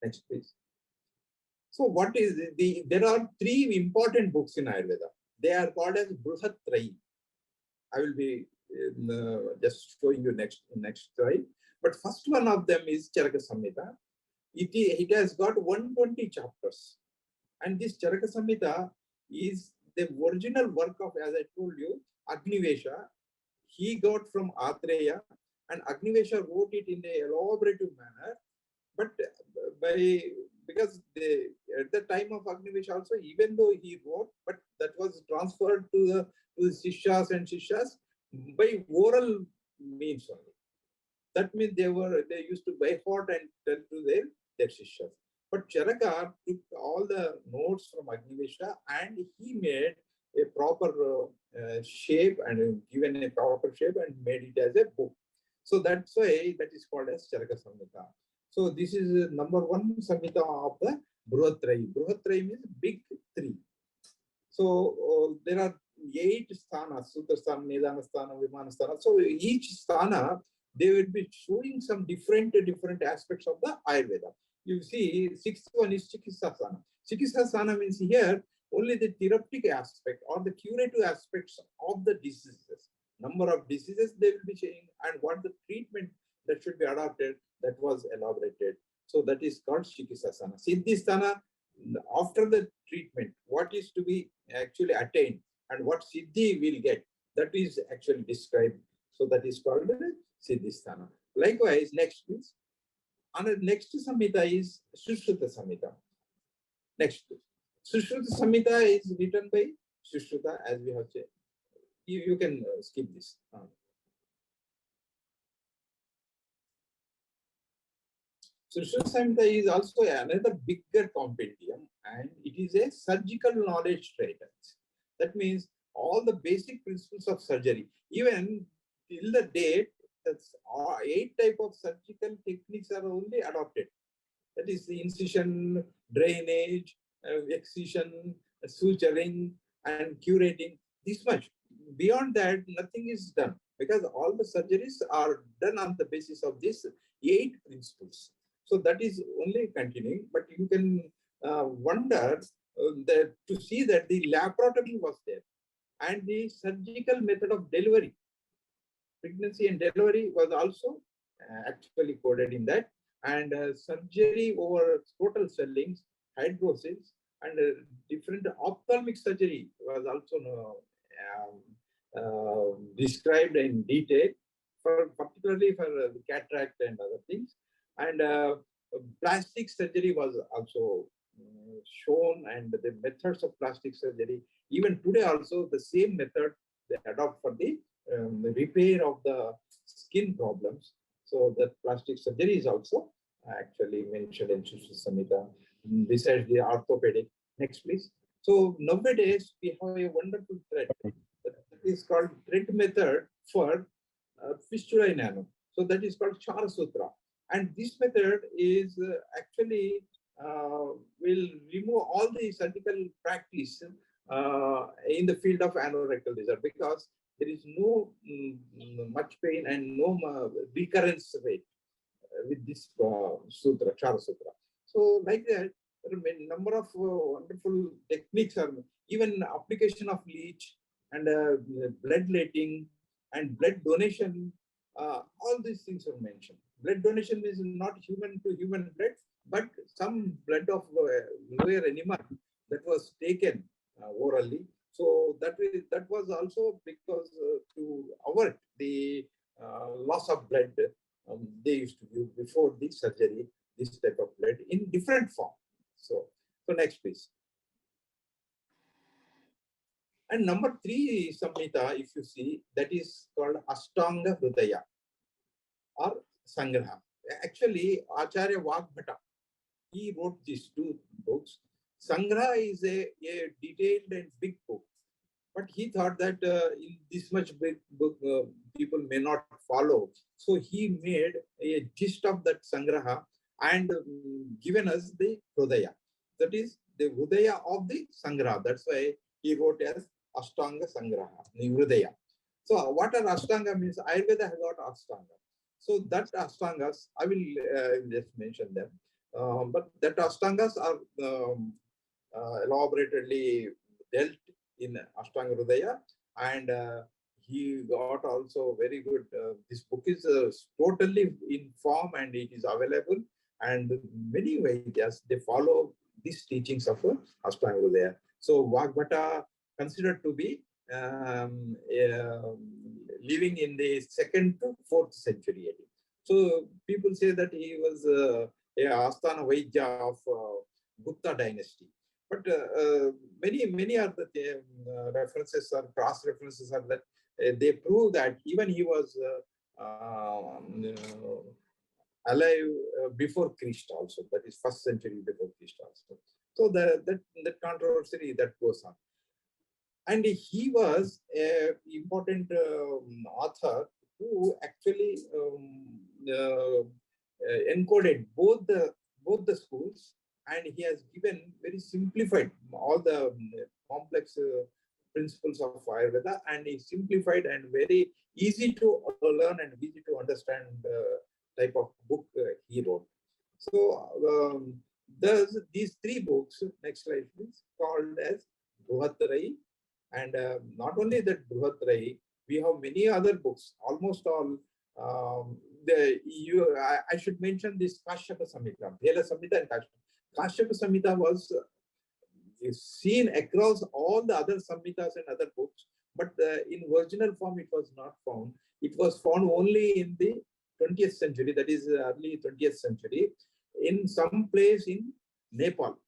Next, please. So what is there are three important books in Ayurveda. They are called as Bruhatrayi. I will be just showing you next slide. But first one of them is Charaka Samhita. It has got 120 chapters. And this Charaka Samhita is the original work of, as I told you, Agnivesha. He got from Atreya, and Agnivesha wrote it in an elaborative manner. But because at the time of Agnivesha also, even though he wrote, but that was transferred to the Sishyas and Shishyas by oral means only. That means they used to by heart and tell to their Sishyas. But Charaka took all the notes from Agnivesha and he made a proper shape and given a proper shape and made it as a book. So that's why that is called as Charaka Samhita. So this is number one Samhita of the Bruhatrayi. Bruhatrayi means big three. So there are 8 sthanas, Sutra sthana, Nidana sthana, Vimana sthana. So each sthana, they will be showing some different aspects of the Ayurveda. You see, 6th one is Chikitsa sthana. Chikitsa sthana means here only the therapeutic aspect or the curative aspects of the diseases. Number of diseases they will be saying and what the treatment that should be adopted, that was elaborated. So that is called Chikitsasana. Siddhisthana, after the treatment, what is to be actually attained and what Siddhi will get, that is actually described. So that is called Siddhisthana. Likewise, next please. And the next Samhita is Sushruta Samhita. Next. Sushruta Samhita is written by Sushruta, as we have said. You can skip this. Sushruta Samhita is also another bigger compendium and it is a surgical knowledge treatise. That means all the basic principles of surgery. Even till the date, that's 8 types of surgical techniques are only adopted. That is the incision, drainage, excision, suturing, and curating. This much. Beyond that, nothing is done because all the surgeries are done on the basis of these 8 principles. So that is only continuing, but you can wonder that to see that the laparatomy was there and the surgical method of delivery, pregnancy and delivery was also actually coded in that, and surgery over scrotal swellings, hydrosis, and different ophthalmic surgery was also described in detail, particularly for the cataract and other things. And plastic surgery was also shown, and the methods of plastic surgery. Even today also the same method they adopt for the repair of the skin problems. So that plastic surgery is also actually mentioned in Sushruta Samhita, besides the orthopedic. Next, please. So nowadays we have a wonderful thread that is called thread method for fistula in anum. So that is called Chara Sutra. And this method is actually will remove all the surgical practice in the field of anorectal disorder because there is no much pain and no recurrence rate with this sutra, Chara Sutra. So like that, there are a number of wonderful techniques are even application of leech and bloodletting and blood donation. All these things are mentioned. Blood donation is not human to human blood, but some blood of lower animal that was taken orally. So that was also because to avert the loss of blood, they used to give before the surgery this type of blood in different form. So next please. And number 3 Samhita, if you see, that is called Ashtanga Hridaya or Sangraha. Actually, Acharya Vagbhata, he wrote these 2 books. Sangraha is a detailed and big book, but he thought that in this much big book, people may not follow. So he made a gist of that Sangraha and given us the Hridaya. That is the Hridaya of the Sangraha. That's why he wrote as Ashtanga Sangraha, the Hridaya. So what are Ashtanga means? Ayurveda has got Ashtanga. So that Ashtangas, I will just mention them. But that Ashtangas are elaboratedly dealt in Ashtanga Hridaya, and he got also very good. This book is totally in form and it is available, and many Vaidyas they follow these teachings of Ashtanga Hridaya. So Vagbhata considered to be living in the 2nd to 4th century AD. So people say that he was a Asthana Vaidya of Gupta dynasty. But many of the references or cross references are that they prove that even he was alive before Christ also. That is 1st century before Christ also. So that controversy that goes on. And he was an important author who actually encoded both the schools, and he has given very simplified all the complex principles of Ayurveda, and he simplified and very easy to learn and easy to understand type of book he wrote. So these 3 books, next slide please, called as Bruhatrai. And not only that Bruhatrai, we have many other books, almost all. I should mention this Kashyapa Samhita, Bhela Samhita and Kashyapa Samhita was seen across all the other Samhitas and other books, but in original form it was not found. It was found only in the 20th century, that is early 20th century, in some place in Nepal.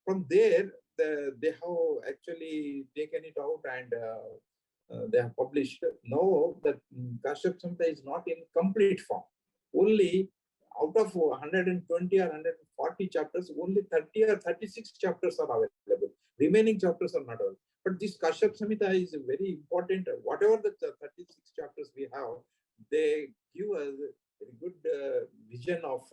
From there, they have actually taken it out and they have published. Now that Kashyap Samhita is not in complete form. Only out of 120 or 140 chapters, only 30 or 36 chapters are available. Remaining chapters are not available. But this Kashyap Samhita is very important. Whatever the 36 chapters we have, they give us a good vision of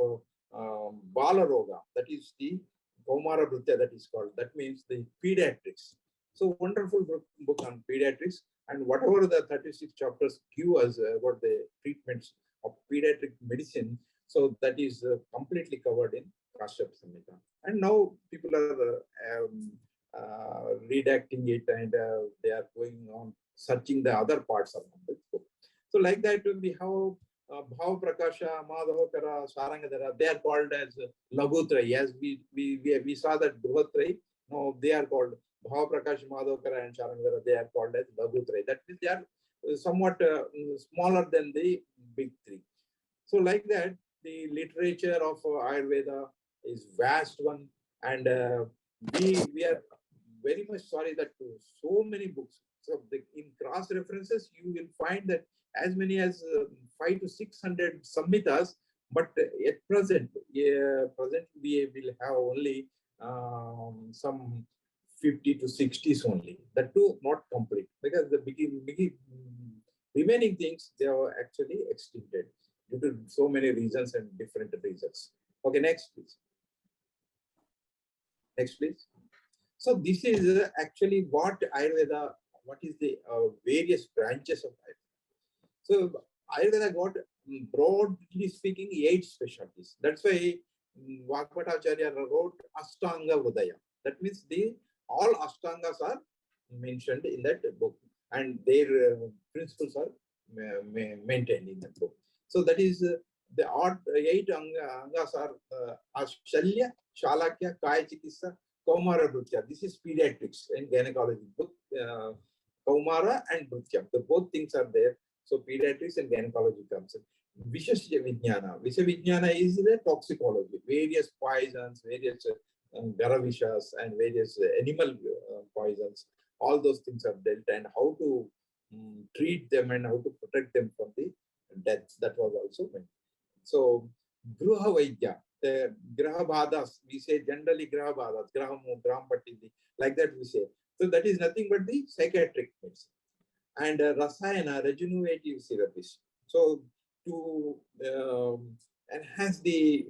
Bala Roga, that is the Kaumara Bhrutya, that is called. That means the pediatrics. So wonderful book on pediatrics, and whatever the 36 chapters give us about the treatments of pediatric medicine. So that is completely covered in Kashyap Samhita. And now people are redacting it, and they are going on searching the other parts of the book. So like that, we have Bhav Prakasha, Madhavakara, Sarangadhara, they are called as Lagutrai. As we saw that Bruhatrai, no, they are called Bhav Prakash, Madhavakara, and Sarangadhara, they are called as Lagutrai. That means they are somewhat smaller than the big 3. So like that, the literature of Ayurveda is vast one, and we are very much sorry that so many books. So in cross references, you will find that as many as 500 to 600 samhitas, but at present, we will have only some 50 to 60s only. That too not complete, because the remaining things, they are actually extincted due to so many reasons and different reasons. Okay, next please. Next please. So this is actually what Ayurveda, what is the various branches of Ayurveda. So Ayurveda got, broadly speaking, 8 specialties. That's why Vagbhatacharya wrote Ashtanga Hridaya. That means all Ashtangas are mentioned in that book, and their principles are maintained in that book. So that is the 8 angas are Shalya, Shalakya, Kaya Chikitsa, Kaumara, Bhrutya. This is pediatrics and gynecology. Both Kaumara and Bhrutya, the both things are there. So pediatrics and gynecology comes in. Vishashya Vijnana. Vijnana is the toxicology, various poisons, various garavishas, and various animal poisons. All those things are dealt, and how to treat them and how to protect them from the death. That was also meant. So Gruha Vaidya, the Graha Bhadas, we say generally Graha Bhadas, Graham Patti, like that we say. So that is nothing but the psychiatric medicine. And Rasayana, regenerative therapies. So to enhance the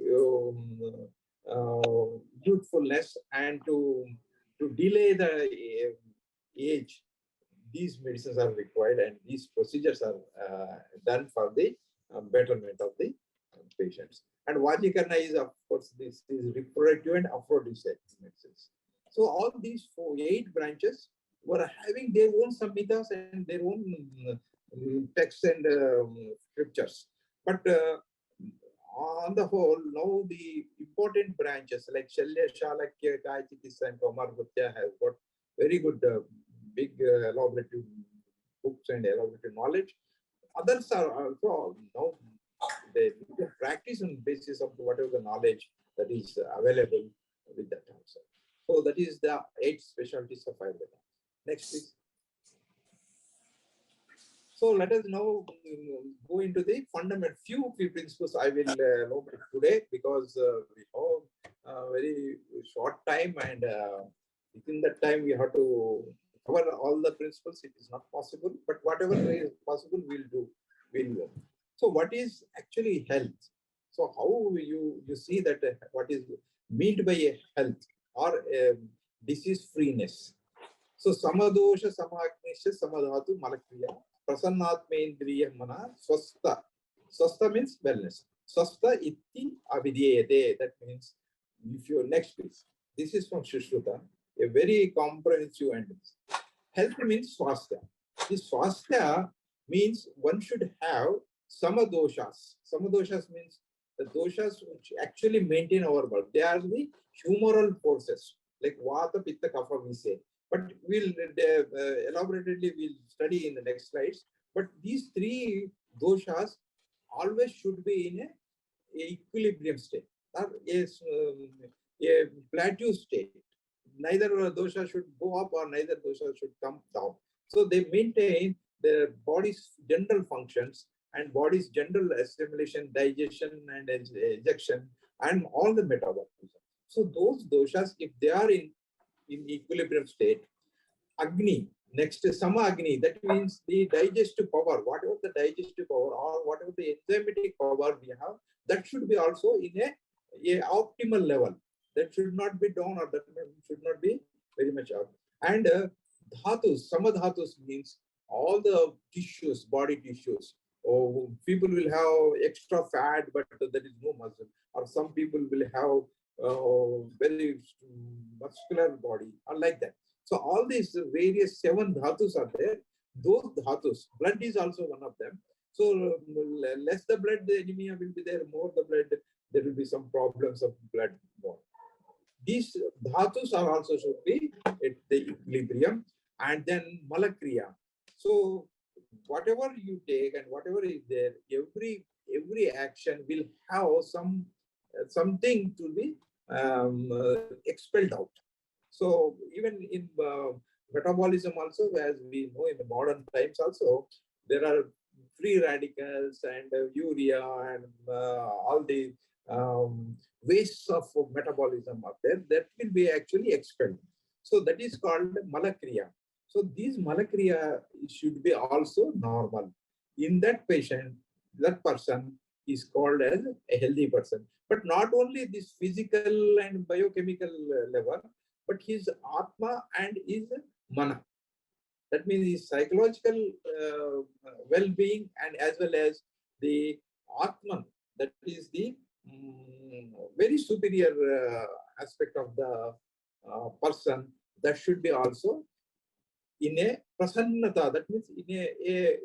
youthfulness and to delay the age, these medicines are required and these procedures are done for the betterment of the patients. And Vajikarna is, of course, this is reproductive and aphrodisiac medicines. So all these 8 branches were having their own samhitas and their own texts and scriptures. But on the whole, now the important branches like Shalya, Shalakya, Kayachitissa and Kamargutya have got very good big elaborative books and elaborative knowledge. Others are also now they can practice on the basis of whatever the knowledge that is available with that also. So that is the 8 specialties of Ayurveda. Next, please. So let us now go into the fundamental few principles I will elaborate today, because we have a very short time, and within that time we have to cover all the principles. It is not possible, but whatever is possible we'll do. So what is actually health? So how you see that what is meant by a health or disease freeness? So samadosha samagnisha samadhatu malakriya prasannatmendriya mana swastha. Swastha means wellness. Swastha iti avidyayate. That means, if you next please. This is from Shushruta, a very comprehensive and health means swasthya. This swasthya means one should have samadoshas. Samadoshas means the doshas which actually maintain our body. They are the humoral forces, like vata, pitta, kapha we say. But we'll elaborately we'll study in the next slides. But these 3 doshas always should be in a equilibrium state, or a plateau state. Neither dosha should go up or neither dosha should come down. So they maintain their body's general functions and body's general assimilation, digestion, and ejection, and all the metabolism. So those doshas, if they are in equilibrium state, Agni, next is Sama Agni, that means the digestive power, whatever the digestive power or whatever the enzymatic power we have, that should be also in a optimal level. That should not be down, or that should not be very much up. And dhatus, samadhatus means all the tissues, body tissues. Oh, people will have extra fat, but there is no muscle. Or some people will have very muscular body, or like that. So all these various 7 dhatus are there. Those dhatus, blood is also one of them. So less the blood, the anemia will be there. More the blood, there will be some problems of blood more. These dhatus are also should be at the equilibrium. And then malakriya. So whatever you take and whatever is there, every action will have something to be expelled out. So even in metabolism also, as we know in the modern times also, there are free radicals and urea and all the wastes of metabolism are there that will be actually expelled. So that is called malakriya. So these malakriya should be also normal. In that patient, that person is called as a healthy person. But not only this physical and biochemical level, but his atma and his mana. That means his psychological well-being and as well as the atman. That is the very superior aspect of the person. That should be also in a prasannata. That means in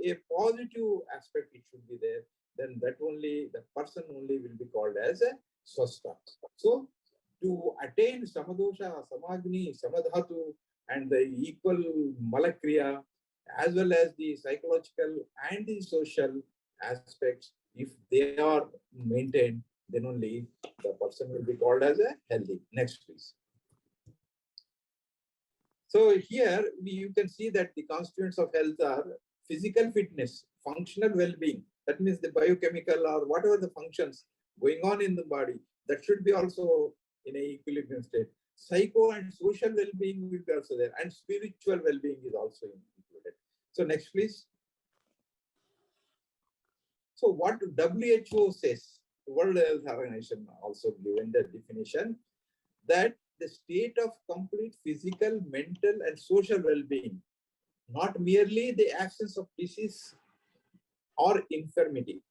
a positive aspect it should be there. Then that only, the person only will be called as a swastha. So to attain samadosha, samagni, samadhatu, and the equal malakriya, as well as the psychological and the social aspects, if they are maintained, then only the person will be called as a healthy. Next, please. So here you can see that the constituents of health are physical fitness, functional well-being. That means the biochemical or whatever the functions going on in the body, that should be also in an equilibrium state. psycho and social well-being will be also there, and spiritual well-being is also included. So next, please. So what WHO says, World Health Organization also given the definition that the state of complete physical, mental, and social well-being, not merely the absence of disease or infirmity.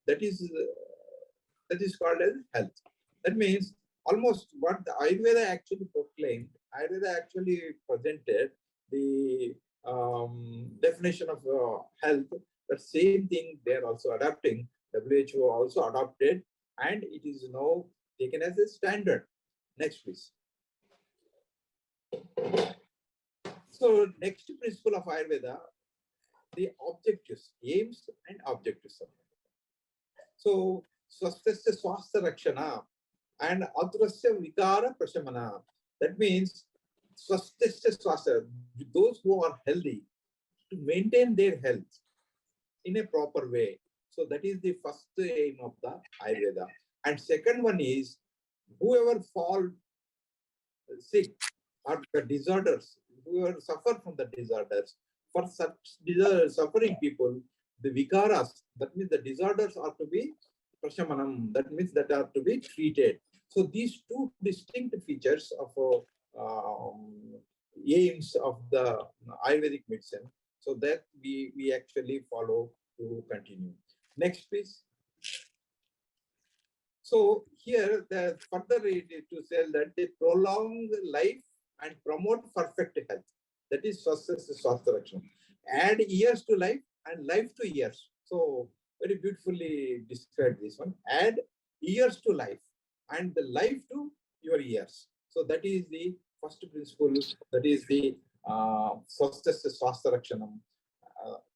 That is called as health. That means almost what the Ayurveda actually proclaimed, Ayurveda actually presented the definition of health. The same thing they are also adapting. WHO also adopted, and it is now taken as a standard. Next, please. So next principle of Ayurveda, the objectives, aims and objectives. So swasthasya swastha rakshana and aturasya vikara prashamana. That means swasthasya swastha, those who are healthy, to maintain their health in a proper way. So that is the first aim of the Ayurveda. And second one is whoever fall sick or the disorders, whoever suffer from the disorders, for such suffering people, the vikaras, that means the disorders are to be prashamanam, that means that are to be treated. So these two distinct features of aims of the Ayurvedic medicine, so that we actually follow to continue. Next, please. So here, the further to say that they prolong life and promote perfect health. That is swasthasya rakshana. Add years to life and life to years. So very beautifully described this one. Add years to life and the life to your years. So that is the first principle. That is the swasthasya rakshanam.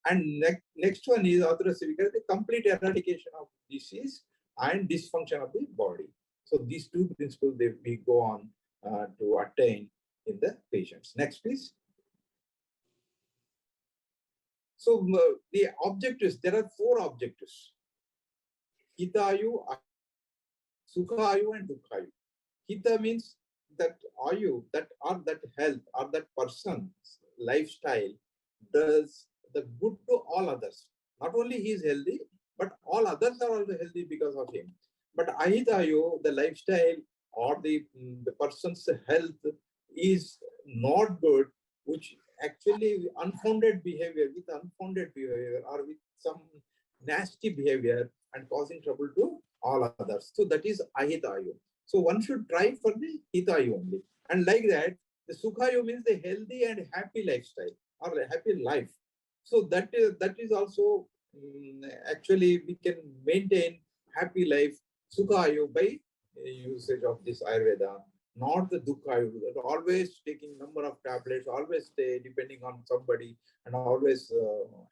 And next one is the complete eradication of disease and dysfunction of the body. So these two principles we go on to attain in the patients. Next, please. So the objectives, there are 4 objectives: Hitayu, Sukhayu, and Dukhayu. Hita means that ayu, that health or that person's lifestyle does the good to all others. Not only he is healthy, but all others are also healthy because of him. But ahitayu, the lifestyle or the person's health is not good, which actually unfounded behavior, or with some nasty behavior and causing trouble to all others. So that is ahitayu. So one should try for the hitayu only. And like that, the sukhayu means the healthy and happy lifestyle or a happy life. So that is also actually we can maintain happy life, sukhayu, by usage of this Ayurveda, not the dukhayu. Always taking number of tablets, always stay depending on somebody, and always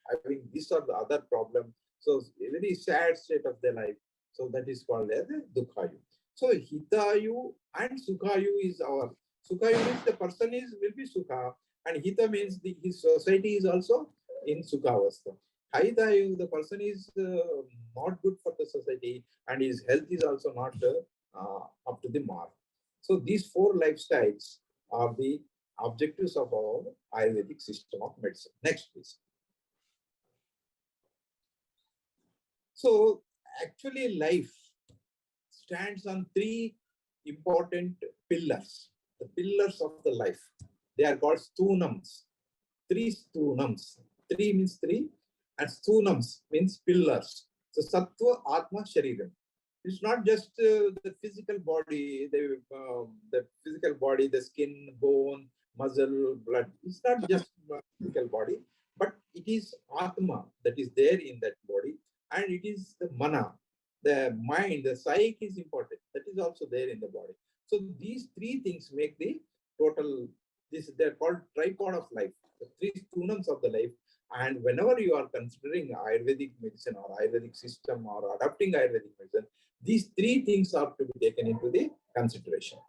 having this or the other problem. So a very sad state of their life. So that is called as dukhayu. So hitayu and sukhayu is our. Sukhayu means the person will be sukha, and hita means his society is also in sukhavastha. Haitayu, the person is not good for the society, and his health is also not up to the mark. So these 4 lifestyles are the objectives of our Ayurvedic system of medicine. Next, please. So actually life stands on 3 important pillars, the pillars of the life. They are called stunams. 3 stunams. 3 means 3, and stunams means pillars. So sattva, atma, shariram. It's not just the physical body, the physical body, the skin, bone, muscle, blood. It's not just physical body, but it is atma that is there in that body, and it is the mana, the mind, the psyche is important. That is also there in the body. So these 3 things make the total. They're called tripod of life, the 3 stunams of the life. And whenever you are considering Ayurvedic medicine or Ayurvedic system or adopting Ayurvedic medicine, these 3 things are to be taken into the consideration.